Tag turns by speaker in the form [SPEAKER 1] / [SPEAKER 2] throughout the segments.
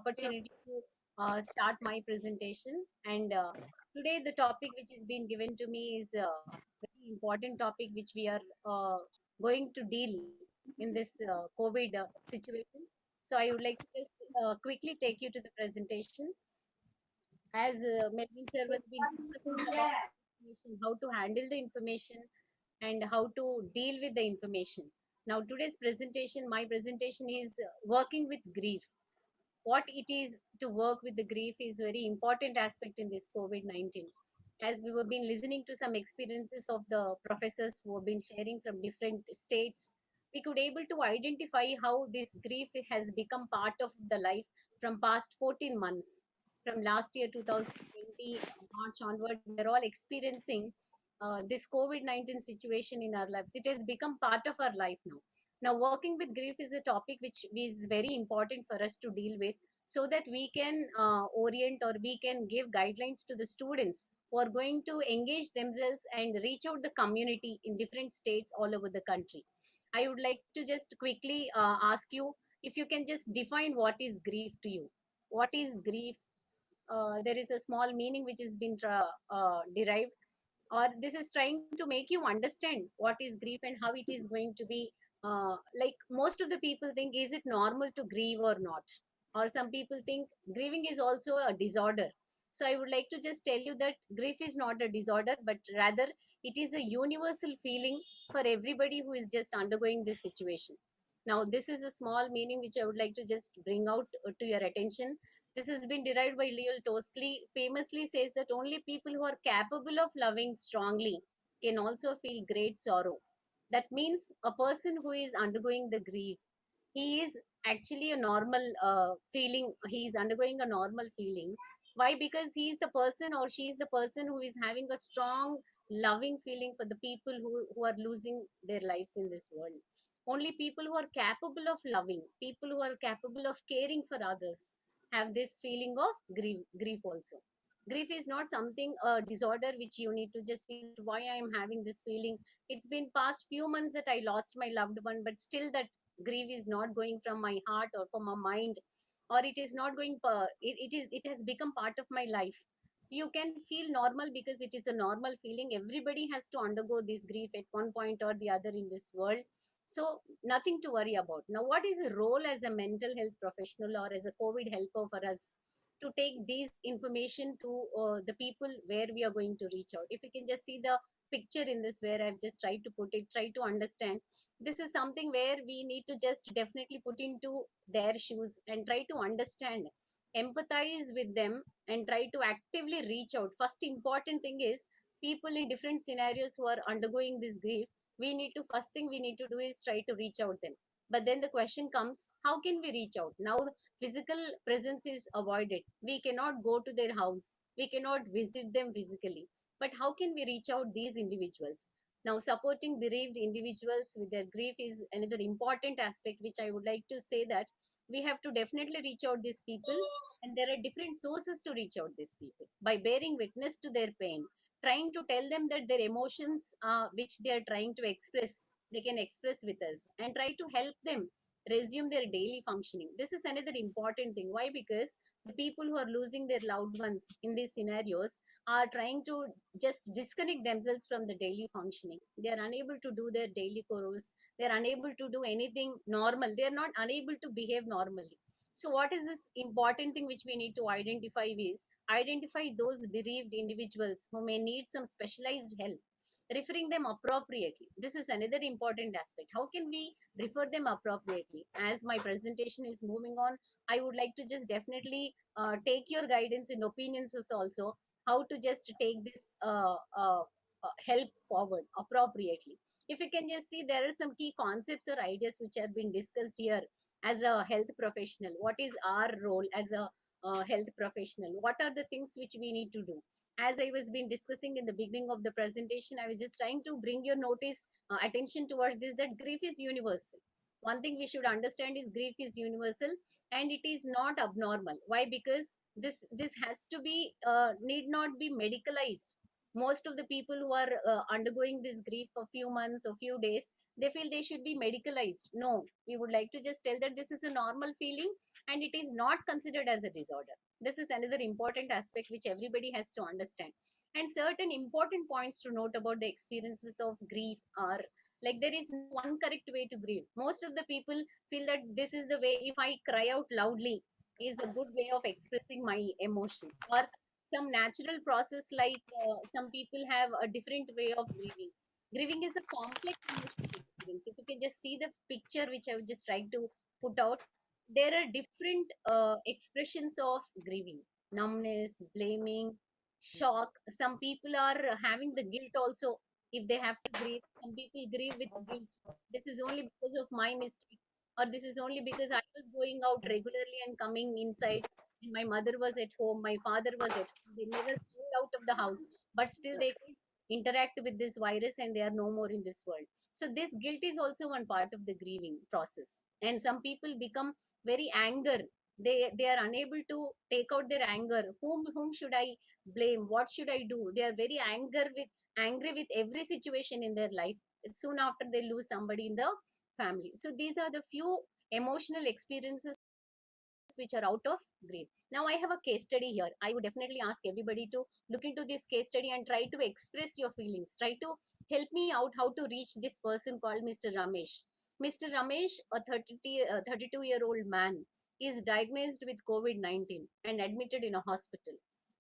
[SPEAKER 1] opportunity to start my presentation. And today, the topic which is being given to me is a very important topic which we are going to deal in this COVID situation. So, I would like to just quickly take you to the presentation. As Melvin sir was been discussing about information, how to handle the information and how to deal with the information. Now, today's presentation, my presentation is working with grief. What it is to work with the grief is very important aspect in this COVID-19. As we were been listening to some experiences of the professors who have been sharing from different states, we could able to identify how this grief has become part of the life from past 14 months. From last year 2020 March onwards, we are all experiencing this COVID-19 situation in our lives. It has become part of our life now. Now, working with grief is a topic which is very important for us to deal with so that we can orient or we can give guidelines to the students who are going to engage themselves and reach out the community in different states all over the country. I would like to just quickly ask you if you can just define what is grief to you. What is grief? There is a small meaning which has been derived, or this is trying to make you understand what is grief and how it is going to be. Like most of the people think, is it normal to grieve or not? Or some people think grieving is also a disorder. So I would like to just tell you that grief is not a disorder, but rather it is a universal feeling for everybody who is just undergoing this situation. Now, this is a small meaning which I would like to just bring out to your attention. This has been derived by Leo Tolstoy, famously says that only people who are capable of loving strongly can also feel great sorrow. That means a person who is undergoing the grief, he is actually a normal feeling. He is undergoing a normal feeling. Why? Because he is the person or she is the person who is having a strong, loving feeling for the people who are losing their lives in this world. Only people who are capable of loving, people who are capable of caring for others, have this feeling of grief also. Grief is not something a disorder which you need to just feel why I am having this feeling. It's been past few months that I lost my loved one, but still that grief is not going from my heart or from my mind, or it is not going it has become part of my life. So you can feel normal because it is a normal feeling. Everybody has to undergo this grief at one point or the other in this world. So nothing to worry about. Now, what is the role as a mental health professional or as a COVID helper for us to take these information to the people where we are going to reach out? If you can just see the picture in this, where I've just tried to put it, try to understand. This is something where we need to just definitely put into their shoes and try to understand, empathize with them, and try to actively reach out. First important thing is, people in different scenarios who are undergoing this grief, we need to, first thing we need to do is try to reach out them. But then the question comes, how can we reach out? Now, physical presence is avoided. We cannot go to their house, we cannot visit them physically, but how can we reach out these individuals? Now, supporting bereaved individuals with their grief is another important aspect, which I would like to say that we have to definitely reach out these people, and there are different sources to reach out these people by bearing witness to their pain, trying to tell them that their emotions, which they are trying to express, they can express with us, and try to help them resume their daily functioning. This is another important thing. Why? Because the people who are losing their loved ones in these scenarios are trying to just disconnect themselves from the daily functioning. They are unable to do their daily chorus. They are unable to do anything normal. They are not unable to behave normally. So, what is this important thing which we need to identify is identify those bereaved individuals who may need some specialized help, referring them appropriately. This is another important aspect. How can we refer them appropriately? As my presentation is moving on, I would like to just definitely take your guidance and opinions also, how to just take this help forward appropriately. If you can just see, there are some key concepts or ideas which have been discussed here. As a health professional, what is our role as a health professional? What are the things which we need to do? As I was been discussing in the beginning of the presentation, I was just trying to bring your notice attention towards this, that grief is universal. One thing we should understand is grief is universal, and it is not abnormal. Why? Because this has to be need not be medicalized. Most of the people who are undergoing this grief for few months or few days, they feel they should be medicalized. No, we would like to just tell that this is a normal feeling and it is not considered as a disorder. This is another important aspect which everybody has to understand. And certain important points to note about the experiences of grief are, like, there is no one correct way to grieve. Most of the people feel that this is the way, if I cry out loudly is a good way of expressing my emotion, or some natural process, like some people have a different way of grieving. Grieving is a complex emotional experience. If you can just see the picture which I would just try to put out, there are different expressions of grieving: numbness, blaming, shock. Some people are having the guilt also. If they have to grieve, some people grieve with guilt. This is only because of my mistake, or this is only because I was going out regularly and coming inside, and my mother was at home, my father was at home, they never moved out of the house, but still they could interact with this virus and they are no more in this world. So this guilt is also one part of the grieving process. And some people become very anger. They are unable to take out their anger. Whom should I blame? What should I do? They are very angry with every situation in their life. Soon after they lose somebody in the family. So these are the few emotional experiences which are out of grief. Now I have a case study here. I would definitely ask everybody to look into this case study and try to express your feelings. Try to help me out how to reach this person called Mr. Ramesh. Mr. Ramesh, a 32-year-old man, is diagnosed with COVID-19 and admitted in a hospital.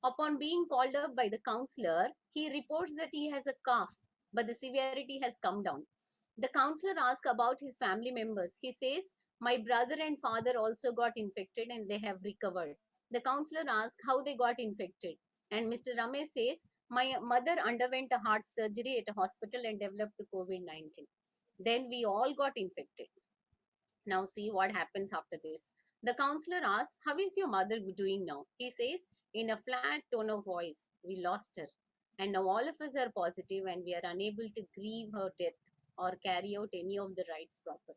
[SPEAKER 1] Upon being called up by the counselor, he reports that he has a cough, but the severity has come down. The counselor asks about his family members. He says, my brother and father also got infected and they have recovered. The counselor asks how they got infected. And Mr. Ramesh says, my mother underwent a heart surgery at a hospital and developed COVID 19. Then we all got infected. Now, see what happens after this. The counselor asks, how is your mother doing now? He says, in a flat tone of voice, we lost her. And now all of us are positive and we are unable to grieve her death or carry out any of the rites properly.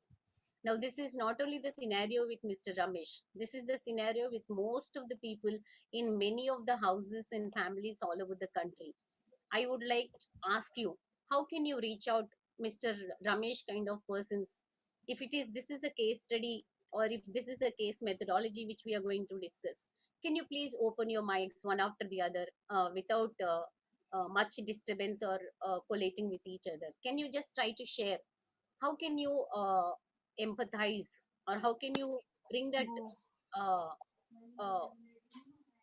[SPEAKER 1] Now, this is not only the scenario with Mr. Ramesh, this is the scenario with most of the people in many of the houses and families all over the country. I would like to ask you, how can you reach out Mr. Ramesh kind of persons? If it is, this is a case study, or if this is a case methodology which we are going to discuss, can you please open your mics one after the other without much disturbance or collating with each other? Can you just try to share? How can you empathize, or how can you bring that uh, uh,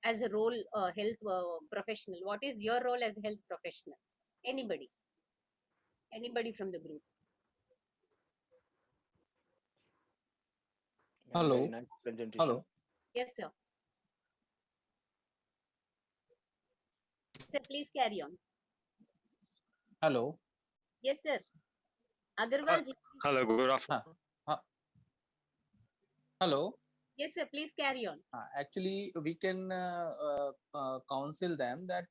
[SPEAKER 1] as a role, health professional? What is your role as a health professional? Anybody? Anybody from the group?
[SPEAKER 2] Yeah, very
[SPEAKER 3] Hello,
[SPEAKER 2] nice presentation.
[SPEAKER 3] hello,
[SPEAKER 1] Yes, sir. Sir, please carry on.
[SPEAKER 3] hello.
[SPEAKER 1] Yes, sir.
[SPEAKER 3] Uh,
[SPEAKER 1] Agarwal ji.
[SPEAKER 4] Hello, good afternoon.
[SPEAKER 3] huh, huh, hello.
[SPEAKER 1] Yes, sir. Please carry on.
[SPEAKER 3] Actually, we can counsel them that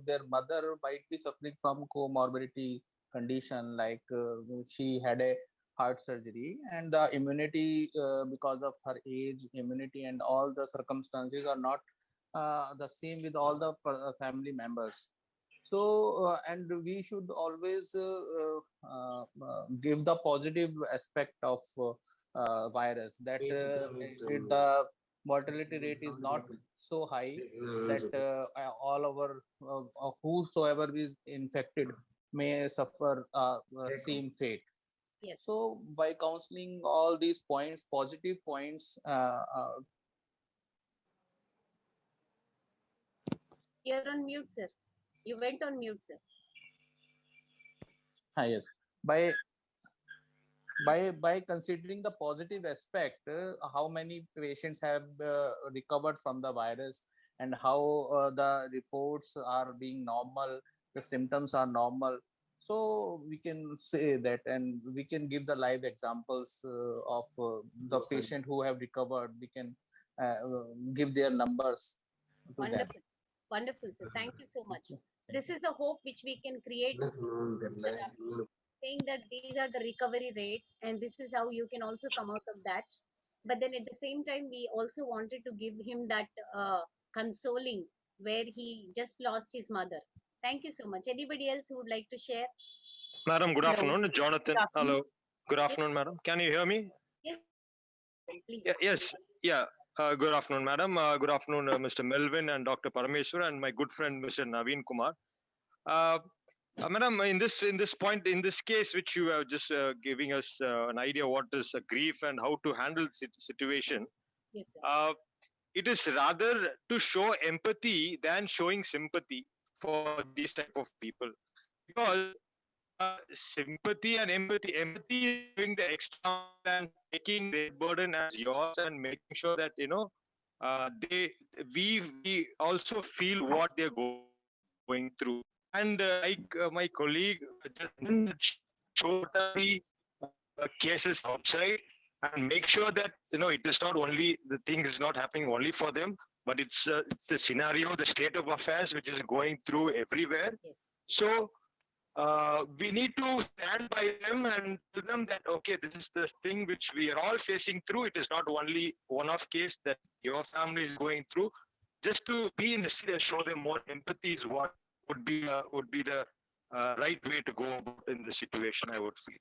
[SPEAKER 3] their mother might be suffering from comorbidity condition, like she had a heart surgery, and the immunity because of her age, immunity, and all the circumstances are not the same with all the family members. So, and we should always give the positive aspect of virus, that the mortality rate is not so high, that all our whosoever is infected may suffer same fate.
[SPEAKER 1] Yes.
[SPEAKER 3] So by counseling all these points, positive points,
[SPEAKER 1] You're on mute, sir. You went on mute, sir.
[SPEAKER 3] yes, by by considering the positive aspect, how many patients have recovered from the virus, and how the reports are being normal, the symptoms are normal. So we can say that, and we can give the live examples of the patient who have recovered. We can give their numbers to them.
[SPEAKER 1] Wonderful. Wonderful, sir. Thank you so much. This is a hope which we can create, Mr. Ramesh, saying that these are the recovery rates and this is how you can also come out of that. But then at the same time, we also wanted to give him that consoling, where he just lost his mother. Thank you so much. Anybody else who would like to share?
[SPEAKER 2] Madam, good
[SPEAKER 4] Hello.
[SPEAKER 2] afternoon. Jonathan.
[SPEAKER 4] Good afternoon.
[SPEAKER 2] Hello. Good
[SPEAKER 1] Yes,
[SPEAKER 2] afternoon, madam. Can you hear me?
[SPEAKER 1] yes, please.
[SPEAKER 2] Yes. Yeah. Good afternoon, madam. Good afternoon, Mr. Melvin and Dr. Parameswar, and my good friend, Mr. Naveen Kumar. Uh, Madam, in this point, in this case, which you are just giving us an idea what is grief and how to handle situation,
[SPEAKER 1] Yes, sir.
[SPEAKER 2] it is rather to show empathy than showing sympathy for these type of people, because sympathy and empathy is doing the extra mile and taking their burden as yours and making sure that they we also feel what they're going through. And like my colleague just show the cases outside and make sure that it is not only the thing is not happening only for them, but it's the scenario, the state of affairs which is going through everywhere.
[SPEAKER 1] Yes.
[SPEAKER 2] So we need to stand by them and tell them that okay, this is the thing which we are all facing through. It is not only one-off case that your family is going through. Just to be in the seat and show them more empathy is what would be the right way to go about in the situation, I would feel.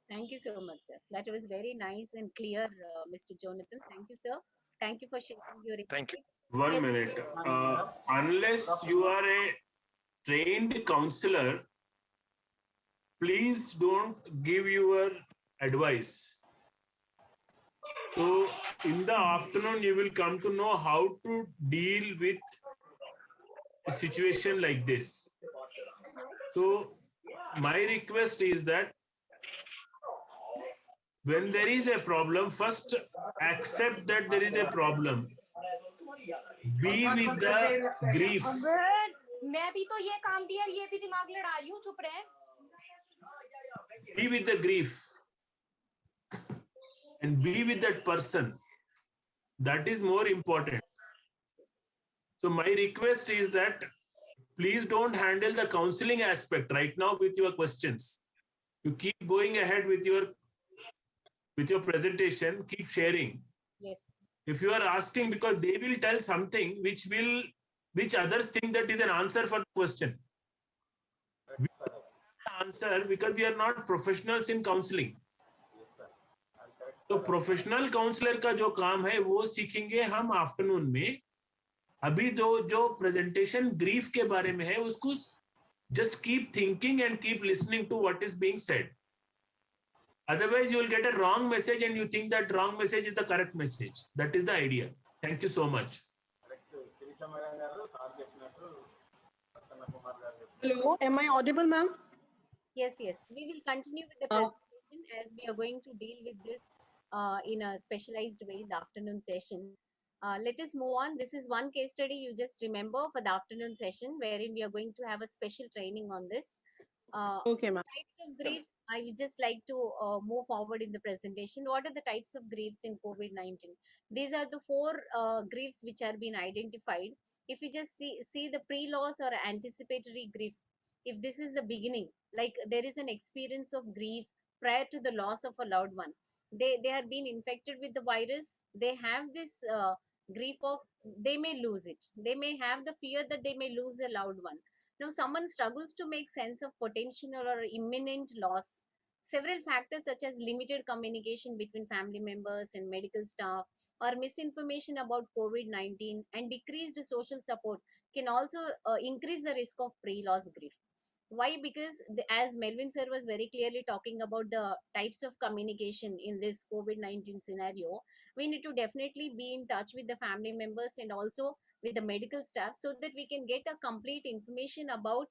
[SPEAKER 1] Thank you so much, sir. That was very nice and clear, Mr. Jonathan. Thank you, sir. Thank you for sharing your
[SPEAKER 2] Thank you.
[SPEAKER 1] insights.
[SPEAKER 5] One
[SPEAKER 1] Yes,
[SPEAKER 5] minute. Unless you are a trained counselor, please don't give your advice. So, in the afternoon, you will come to know how to deal with a situation like this. So, my request is that when there is a problem, first accept that there is a problem. Be with the grief.
[SPEAKER 4] मैं भी तो ये काम दिया, ये भी दिमाग लड़ा रही हूँ, चुप रहे.
[SPEAKER 5] Be with the grief and be with that person. That is more important. So my request is that please don't handle the counseling aspect right now with your questions. You keep going ahead with your presentation, keep sharing.
[SPEAKER 1] yes,
[SPEAKER 5] If you are asking, because they will tell something which others think that is an answer for the question. We answer because we are not professionals in counseling. तो professional counsellor का जो काम है वो सीखेंगे हम afternoon में. अभी जो प्रेजेंटेशन ग्रीफ के बारे में है उसको just keep thinking and keep listening to what is being said. Otherwise you will get a wrong message and you think that wrong message is the correct message. That is the idea. Thank you so much.
[SPEAKER 4] Hello, am I audible, ma'am?
[SPEAKER 1] yes, yes. We will continue with the presentation as we are going to deal with this in a specialized way in the afternoon session. Let us move on. This is one case study you just remember for the afternoon session, wherein we are going to have a special training on this.
[SPEAKER 4] Okay, ma'am.
[SPEAKER 1] Types of griefs, I would just like to move forward in the presentation. What are the types of griefs in COVID-19? These are the four griefs which are being identified. If you just see the pre-loss or anticipatory grief, if this is the beginning, like there is an experience of grief prior to the loss of a loved one, they are being infected with the virus, they have this grief of they may lose it, they may have the fear that they may lose their loved one. Now, someone struggles to make sense of potential or imminent loss. Several factors such as limited communication between family members and medical staff or misinformation about COVID-19 and decreased social support can also increase the risk of pre-loss grief. Why? Because as Melvin sir was very clearly talking about the types of communication in this COVID-19 scenario, we need to definitely be in touch with the family members and also with the medical staff so that we can get a complete information about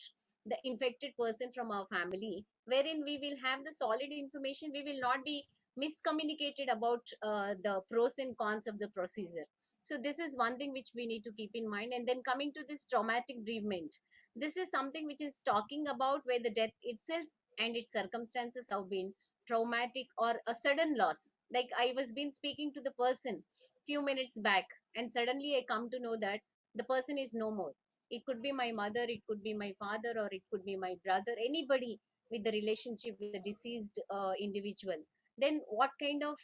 [SPEAKER 1] the infected person from our family, wherein we will have the solid information. We will not be miscommunicated about the pros and cons of the procedure. So this is one thing which we need to keep in mind. And then coming to this traumatic bereavement, this is something which is talking about where the death itself and its circumstances have been traumatic or a sudden loss. Like I was been speaking to the person few minutes back, and suddenly I come to know that the person is no more. It could be my mother, it could be my father, or it could be my brother, anybody with the relationship with the deceased individual. Then what kind of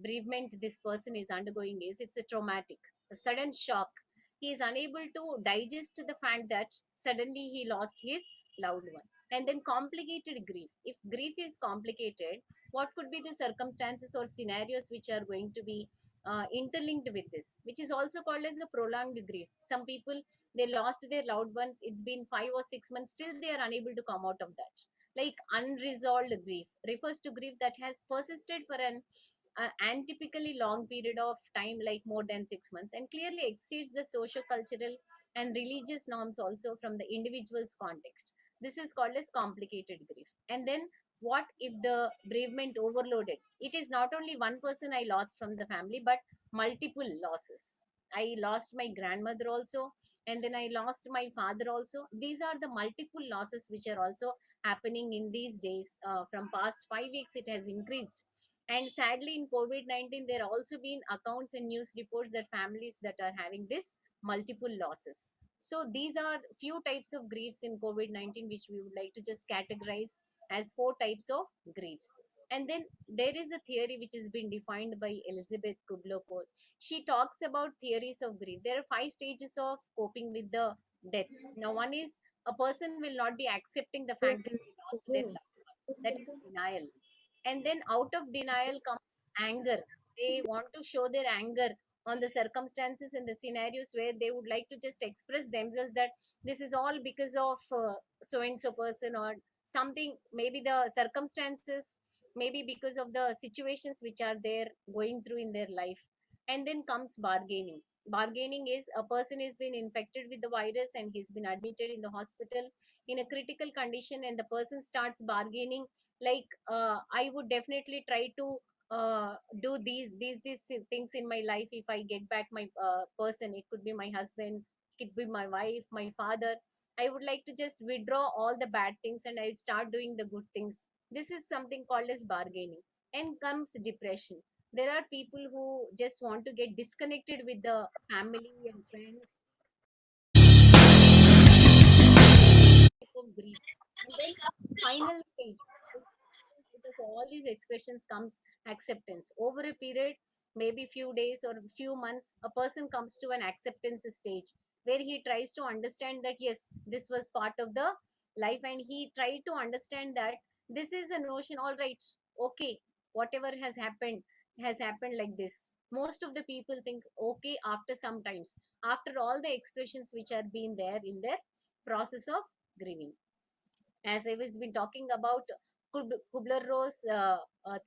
[SPEAKER 1] bereavement this person is undergoing is it's a traumatic, a sudden shock. he is unable to digest the fact that suddenly he lost his loved one. And then complicated grief. If grief is complicated, what could be the circumstances or scenarios which are going to be interlinked with this, which is also called as a prolonged grief. Some people, they lost their loved ones, it's been 5 or 6 months, still they are unable to come out of that. Like unresolved grief refers to grief that has persisted for an atypically long period of time, like more than 6 months, and clearly exceeds the socio-cultural and religious norms also from the individual's context. This is called as complicated grief. And then what if the bereavement overloaded? It is not only one person I lost from the family, but multiple losses. I lost my grandmother also, and then I lost my father also. These are the multiple losses which are also happening in these days. From past 5 weeks, it has increased. And sadly, in COVID-19, there also been accounts and news reports that families that are having this multiple losses. So these are few types of griefs in COVID-19, which we would like to just categorize as 4 types of griefs. And then there is a theory which has been defined by Elizabeth Kubler-Ross. She talks about theories of grief. There are 5 stages of coping with the death. Now, one is a person will not be accepting the fact that they lost their loved one. That is denial. And then out of denial comes anger. They want to show their anger on the circumstances and the scenarios where they would like to just express themselves that this is all because of so and so person or something, maybe the circumstances, maybe because of the situations which are there going through in their life. And then comes bargaining. Bargaining is a person has been infected with the virus and he's been admitted in the hospital in a critical condition, and the person starts bargaining like, I would definitely try to do these things in my life if I get back my person. It could be my husband, it could be my wife, my father. I would like to just withdraw all the bad things and I start doing the good things. This is something called as bargaining. And comes depression. There are people who just want to get disconnected with the family and friends of grief. And then final stage, out of all these expressions comes acceptance. Over a period, maybe few days or few months, a person comes to an acceptance stage where he tries to understand that yes, this was part of the life, and he tried to understand that this is a notion. All right, okay, whatever has happened like this. Most of the people think okay after sometimes, after all the expressions which are being there in their process of grieving. As I was been talking about Kubler-Ross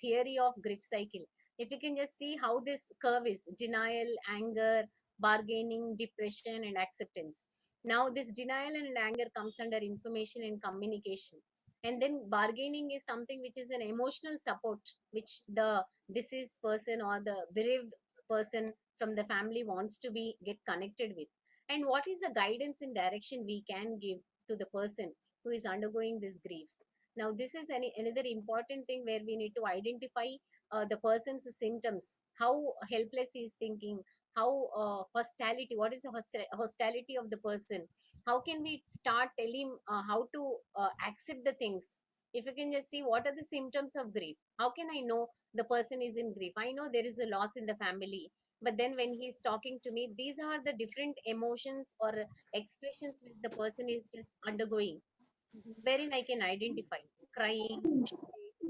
[SPEAKER 1] theory of grief cycle. If you can just see how this curve is: denial, anger, bargaining, depression, and acceptance. Now, this denial and anger comes under information and communication. And then bargaining is something which is an emotional support, which the deceased person or the bereaved person from the family wants to be get connected with. And what is the guidance and direction we can give to the person who is undergoing this grief? Now, this is another important thing where we need to identify the person's symptoms, how helpless he is thinking, how hostility, what is the hostility of the person, how can we start telling how to accept the things. If you can just see what are the symptoms of grief, how can I know the person is in grief? I know there is a loss in the family, but then when he's talking to me, these are the different emotions or expressions which the person is just undergoing, wherein I can identify crying,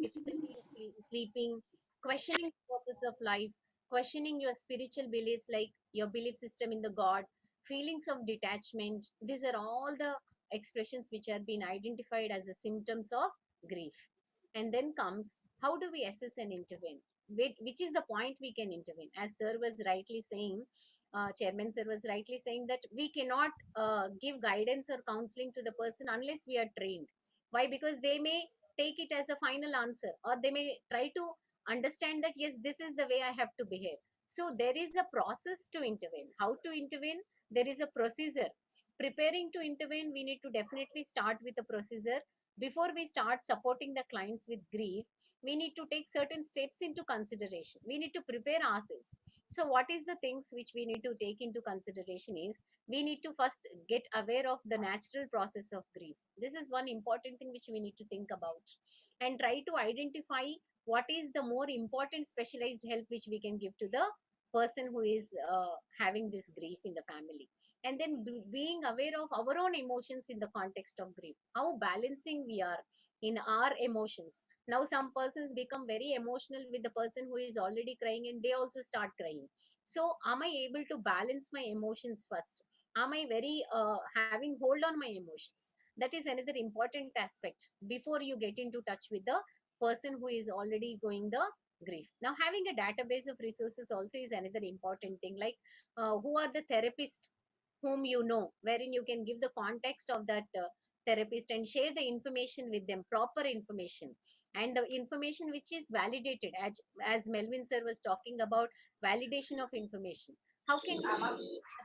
[SPEAKER 1] difficulty in sleeping, questioning the purpose of life, questioning your spiritual beliefs like your belief system in the God, feelings of detachment. These are all the expressions which are being identified as the symptoms of grief. And then comes how do we assess and intervene? Which is the point we can intervene? As Sir was rightly saying, Chairman Sir was rightly saying that we cannot give guidance or counseling to the person unless we are trained. Why? Because they may take it as a final answer, or they may try to understand that yes, this is the way I have to behave. So there is a process to intervene. How to intervene? There is a procedure. Preparing to intervene, we need to definitely start with a procedure. Before we start supporting the clients with grief, we need to take certain steps into consideration. We need to prepare ourselves. So what is the things which we need to take into consideration is, we need to first get aware of the natural process of grief. This is one important thing which we need to think about, and try to identify what is the more important specialized help which we can give to the person who is having this grief in the family, and then being aware of our own emotions in the context of grief, how balancing we are in our emotions. Now some persons become very emotional with the person who is already crying, and they also start crying. So am I able to balance my emotions first? Am I very having hold on my emotions? That is another important aspect before you get into touch with the person who is already going the grief. Now having a database of resources also is another important thing, like who are the therapists whom you know, wherein you can give the context of that therapist and share the information with them, proper information, and the information which is validated, as Melvin sir was talking about validation of information. How can you the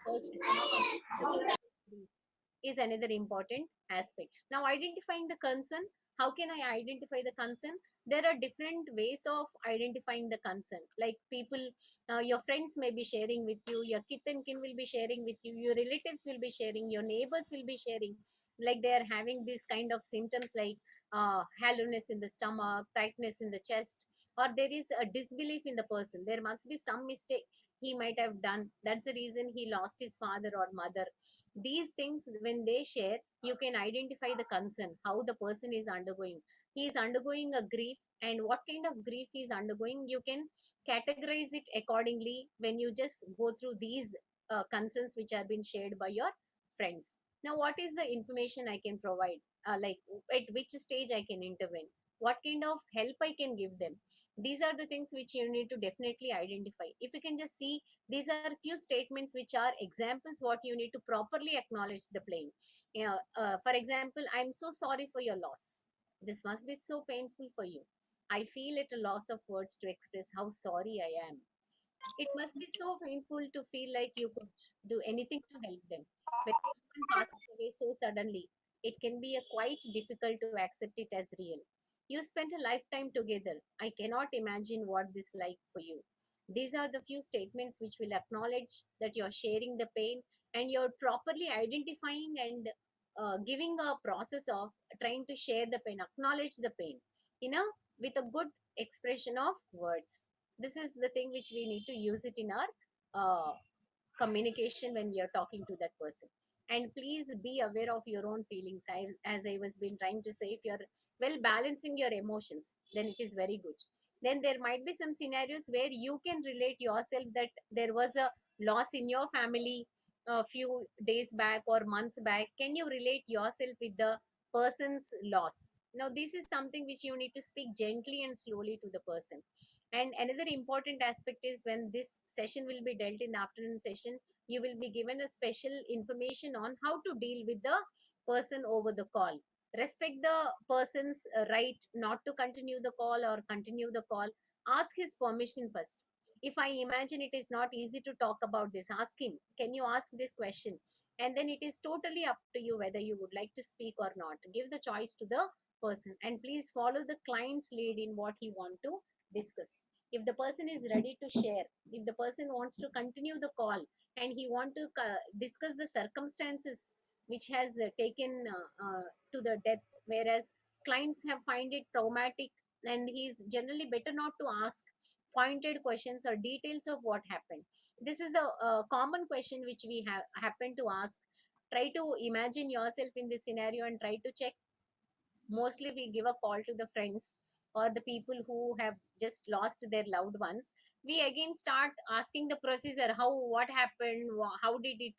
[SPEAKER 1] person is another important aspect. Now, identifying the concern. How can I identify the concern? There are different ways of identifying the concern. Like people, your friends may be sharing with you, your kith and kin will be sharing with you, your relatives will be sharing, your neighbors will be sharing. Like they are having this kind of symptoms like hollowness in the stomach, tightness in the chest, or there is a disbelief in the person. There must be some mistake he might have done. That's the reason he lost his father or mother. These things when they share, you can identify the concern, how the person is undergoing. He is undergoing a grief, and what kind of grief he is undergoing, you can categorize it accordingly when you just go through these concerns which are being shared by your friends. Now what is the information I can provide, like at which stage I can intervene, what kind of help I can give them? These are the things which you need to definitely identify. If you can just see, these are few statements which are examples what you need to properly acknowledge the pain. For example, I'm so sorry for your loss. This must be so painful for you. I feel at a loss of words to express how sorry I am. It must be so painful to feel like you could do anything to help them. When someone passes away so suddenly, it can be a quite difficult to accept it as real. You spent a lifetime together. I cannot imagine what this like for you. These are the few statements which will acknowledge that you're sharing the pain, and you're properly identifying and giving a process of trying to share the pain, acknowledge the pain, you know, with a good expression of words. This is the thing which we need to use it in our communication when we are talking to that person. And please be aware of your own feelings. As I was been trying to say, if you're well balancing your emotions, then it is very good. Then there might be some scenarios where you can relate yourself, that there was a loss in your family a few days back or months back. Can you relate yourself with the person's loss? Now this is something which you need to speak gently and slowly to the person. And another important aspect is, when this session will be dealt in the afternoon session, you will be given a special information on how to deal with the person over the call. Respect the person's right not to continue the call or continue the call. Ask his permission first. If I imagine it is not easy to talk about this, ask him, can you ask this question? And then it is totally up to you whether you would like to speak or not. Give the choice to the person, and please follow the client's lead in what he want to discuss. If the person is ready to share, if the person wants to continue the call, and he want to discuss the circumstances which has taken to the death, whereas clients have find it traumatic, and he's generally better not to ask pointed questions or details of what happened. This is a common question which we have happen to ask. Try to imagine yourself in this scenario and try to check. Mostly we give a call to the friends or the people who have just lost their loved ones. We again start asking the procedure, how, what happened, how did it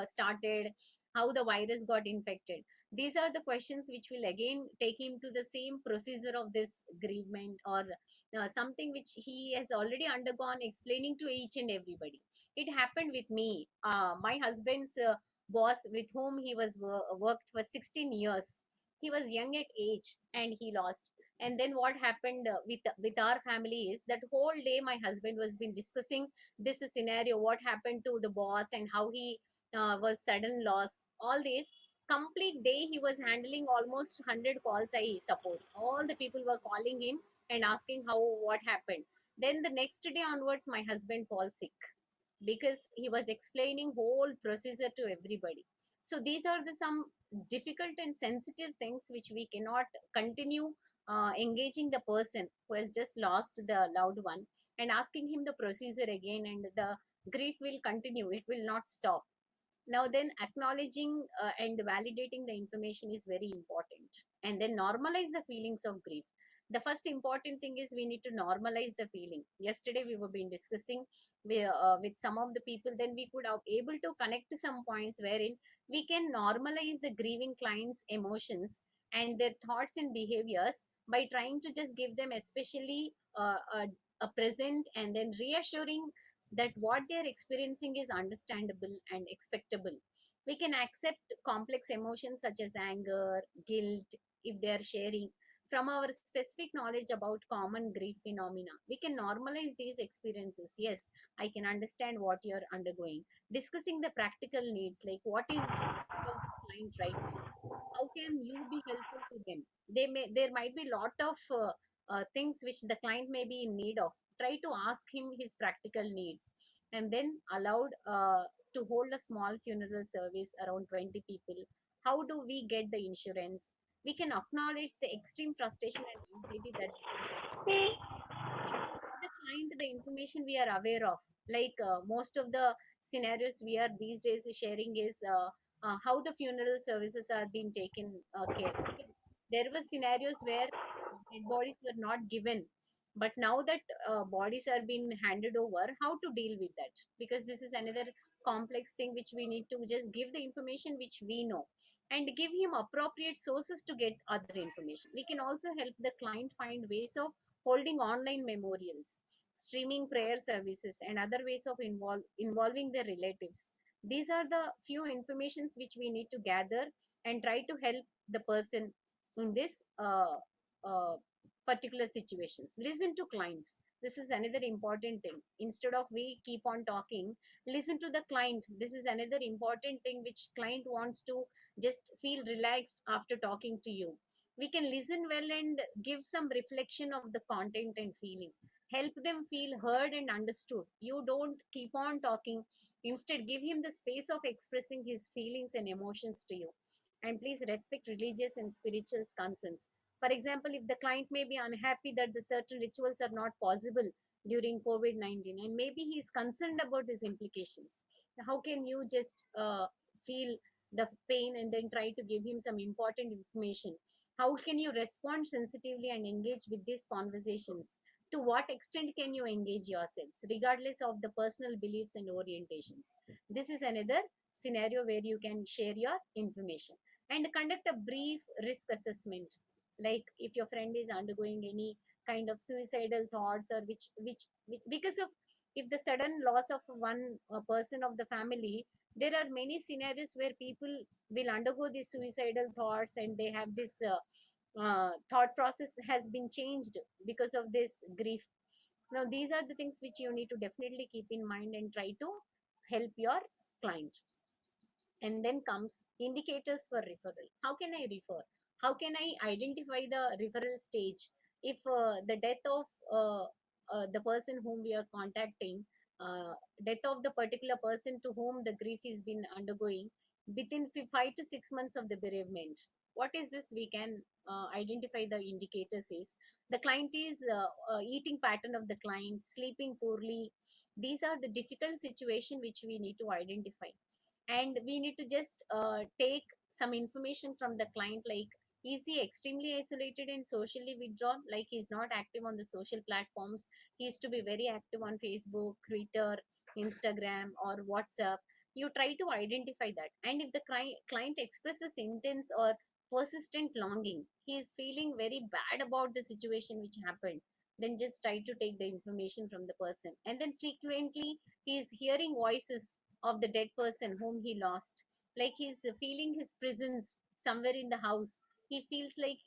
[SPEAKER 1] started, how the virus got infected. These are the questions which will again take him to the same procedure of this bereavement, or something which he has already undergone, explaining to each and everybody. It happened with me. My husband's boss, with whom he was worked for 16 years, he was young at age and he lost. And then what happened with our family is that whole day my husband was been discussing this scenario, what happened to the boss and how he was sudden loss. All this complete day he was handling almost 100 calls, I suppose. All the people were calling him and asking how, what happened. Then the next day onwards my husband falls sick, because he was explaining whole procedure to everybody. So these are the some difficult and sensitive things which we cannot continue engaging the person who has just lost the loved one and asking him the procedure again, and the grief will continue, it will not stop. Now then, acknowledging and validating the information is very important, and then normalize the feelings of grief. The first important thing is we need to normalize the feeling. Yesterday we were been discussing with some of the people, then we could have able to connect to some points wherein we can normalize the grieving client's emotions and their thoughts and behaviors by trying to just give them especially a present, and then reassuring that what they are experiencing is understandable and expectable. We can accept complex emotions such as anger, guilt, if they are sharing. From our specific knowledge about common grief phenomena, we can normalize these experiences. Yes, I can understand what you're undergoing. Discussing the practical needs, like what is the need of the client right now? How can you be helpful to them? There might be lot of things which the client may be in need of. Try to ask him his practical needs, and then allowed to hold a small funeral service around 20 people. How do we get the insurance? We can acknowledge the extreme frustration and anxiety that the client is experiencing. We can give the client the information we are aware of. Like most of the scenarios we are these days sharing is how the funeral services are being taken care. Okay. There were scenarios where dead bodies were not given, but now that bodies are being handed over, how to deal with that? Because this is another complex thing which we need to just give the information which we know, and give him appropriate sources to get other information. We can also help the client find ways of holding online memorials, streaming prayer services, and other ways of involving their relatives. These are the few informations which we need to gather and try to help the person in this particular situations. Listen to clients. This is another important thing. Instead of we keep on talking, listen to the client. This is another important thing which client wants to just feel relaxed after talking to you. We can listen well and give some reflection of the content and feeling. Help them feel heard and understood. You don't keep on talking. Instead, give him the space of expressing his feelings and emotions to you. And please respect religious and spiritual concerns. For example, if the client may be unhappy that the certain rituals are not possible during COVID-19, and maybe he's concerned about these implications, how can you just feel the pain and then try to give him some important information? How can you respond sensitively and engage with these conversations? To what extent can you engage yourselves, regardless of the personal beliefs and orientations? This is another scenario where you can share your information and conduct a brief risk assessment. Like if your friend is undergoing any kind of suicidal thoughts, or which because of, if the sudden loss of one person of the family, there are many scenarios where people will undergo these suicidal thoughts, and they have this thought process has been changed because of this grief. Now these are the things which you need to definitely keep in mind and try to help your client. And then comes indicators for referral. How can I refer? How can I identify the referral stage? If the death of the person whom we are contacting, uh, death of the particular person to whom the grief is been undergoing within 5 to 6 months of the bereavement, what is this we can identify? The indicators is the client is eating pattern of the client, sleeping poorly. These are the difficult situation which we need to identify, and we need to just take some information from the client, like is he extremely isolated and socially withdrawn, like he's not active on the social platforms? He used to be very active on Facebook, Twitter, Instagram, or WhatsApp. You try to identify that. And if the client expresses intense or persistent longing, he is feeling very bad about the situation which happened, then just try to take the information from the person. And then frequently he is hearing voices of the dead person whom he lost, like he's feeling his presence somewhere in the house. He feels like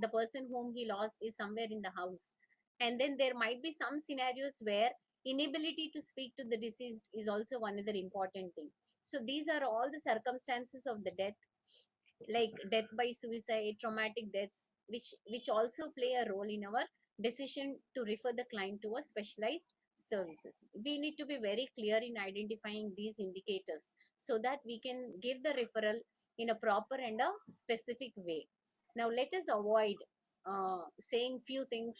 [SPEAKER 1] the person whom he lost is somewhere in the house. And then there might be some scenarios where inability to speak to the deceased is also one other important thing. So these are all the circumstances of the death, like death by suicide, traumatic deaths, which also play a role in our decision to refer the client to a specialized services. We need to be very clear in identifying these indicators so that we can give the referral in a proper and a specific way. Now let us avoid saying few things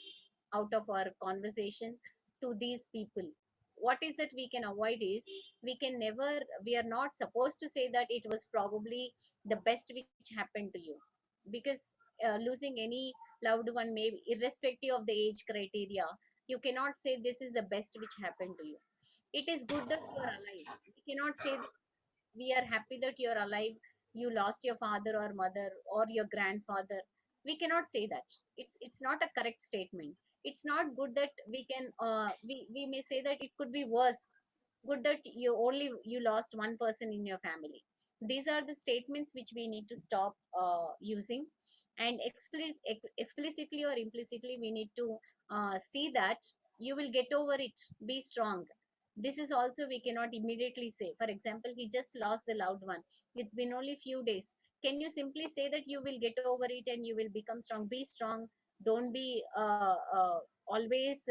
[SPEAKER 1] out of our conversation to these people. What is that we can avoid is, we are not supposed to say that it was probably the best which happened to you, because losing any loved one, may irrespective of the age criteria, you cannot say this is the best which happened to you. It is good that you are alive. We cannot say that we are happy that you're alive, you lost your father or mother or your grandfather. We cannot say that. It's not a correct statement. It's not good that we can we may say that it could be worse. Good that you lost one person in your family. These are the statements which we need to stop using. And explicitly or implicitly we need to see that you will get over it. Be strong. This is also we cannot immediately say. For example, he just lost the loved one, it's been only few days. Can you simply say that you will get over it and you will become strong? Be strong. Don't be always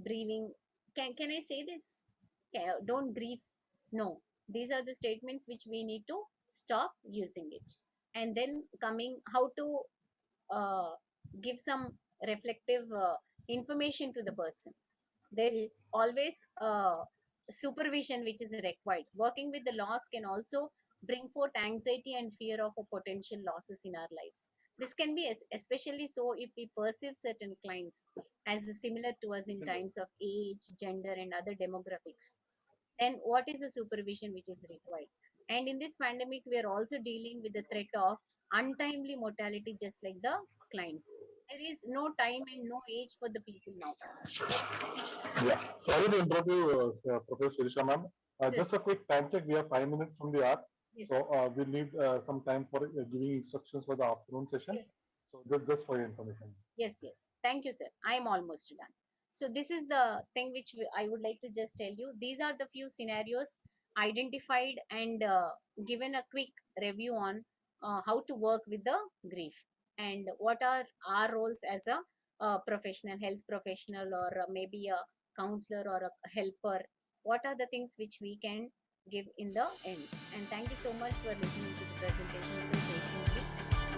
[SPEAKER 1] grieving. Can I say this? Don't grieve. No, these are the statements which we need to stop using it. And then coming how to uh, give some reflective information to the person. There is always supervision which is required. Working with the loss can also bring forth anxiety and fear of a potential losses in our lives. This can be especially so if we perceive certain clients as similar to us in times of age, gender, and other demographics. Then what is the supervision which is required? And in this pandemic, we are also dealing with the threat of untimely mortality, just like the clients. There is no time and no age for the people now.
[SPEAKER 6] Yeah. Sorry to interrupt you, Professor Sirisha ma'am. Just a quick time check. We have 5 minutes from the hour.
[SPEAKER 1] Yes.
[SPEAKER 6] So we'll need some time for giving instructions for the afternoon session.
[SPEAKER 1] Yes.
[SPEAKER 6] So just for your information.
[SPEAKER 1] Yes, yes. Thank you, sir. I am almost done. So this is the thing which I would like to just tell you. These are the few scenarios identified and given a quick review on how to work with the grief and what are our roles as a professional, health professional, or maybe a counselor or a helper. What are the things which we can give in the end? And thank you so much for listening to the presentation so patiently.